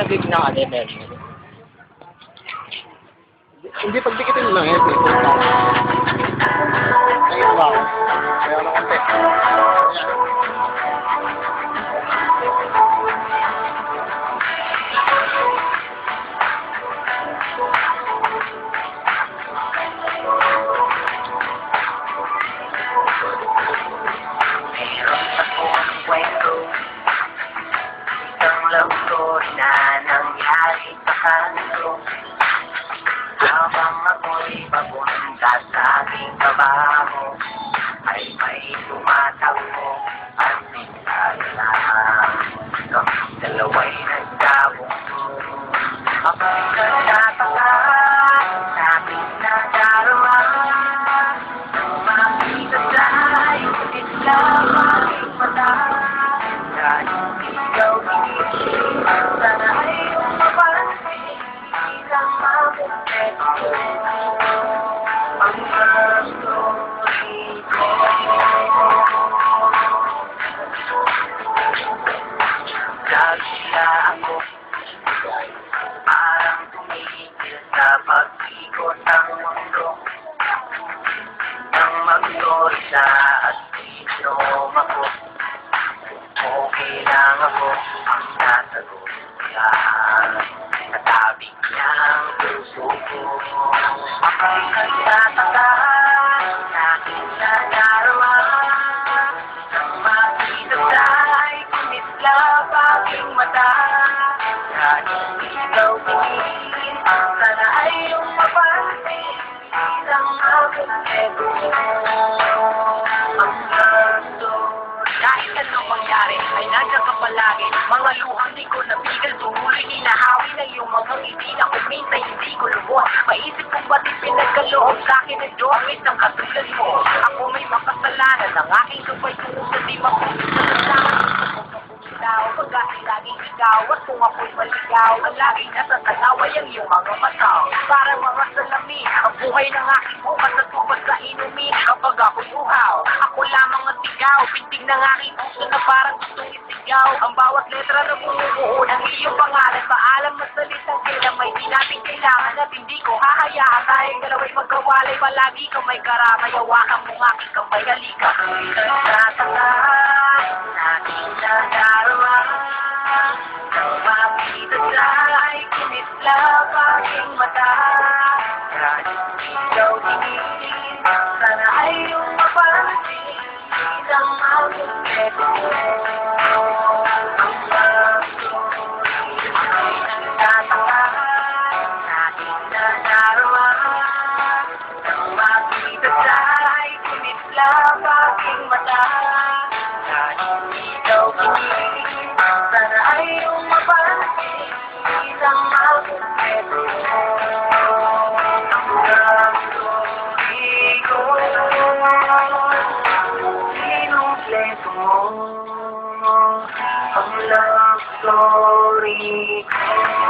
nabig na meron. Hindi pagdikitin lang eh. Ayun ba? Kaya na konti. Meron akong kwento, isang love story na nangyari sa kanto. Habang ako'y papunta sa aking trabaho, ay may tumatakbo at bigla lang kaming dalawa'y nagkabunggo. Ako'y nagtataka sa aking nadarama, nang makita sa'y bigla aking mata. Dahil ikaw hinisip, sana ay umapansin isang mabuketo ang story ko. Lagila ako, parang tumigil sa pag-ikot ang mundo. Nang mag-sorsa at inom ako, okay lang ako ang nasagot niya. Natabig niya ang puso ko. Ako'y nagtataka sa aking nadarama, nang makita sa'y kumislap aking mata. Dahil ikaw tingin, sana ay iyong mapansin isang mabuketo ang gusto. Dahil anong mangyari ay nandiyan ka palagi. Mga luhang di ko nabigal, tumuloy hinahawi ng iyong mga ngiti na kuminta, hindi ko lubos. Maisip kong ba't pinagkaloob sa'kin ng Diyos ang katulad mo. Ako may makasalanan ng aking kapay tungo sa di mapulit sa kasama. Pagkasi laging ikaw at kung ako'y maligaw, ang laging nasa talaway ang iyong mga mata. Parang mga salamin, ang buhay ng aking bukas at tubad sa inumin. Kapag ako'y uhaw, ako lamang ang tigaw, pintig ng aking puso na parang gustong isigaw. Ang bawat letra na bumubuo ng iyong pangalan, paalam at salitang kailan may di natin kailangan at hindi ko hahayaan tayong dalawa'y magkawalay. Palagi ka may karamay, hawakan mong aking kamay, halika. Nagtataka aking nadarama, nang makita sa'y kinislap aking mata. Dahil ikaw tingin, sana ay iyong mapansin isang mabuketo ang story. Ako'y nagtataka sa aking nadarama, nang makita sa'y kinislap aking mata. Dahil ikaw tingin, sana ay iyong mapansin isang mabuketo ang story ko. Sinumpleto mo ang love story ko.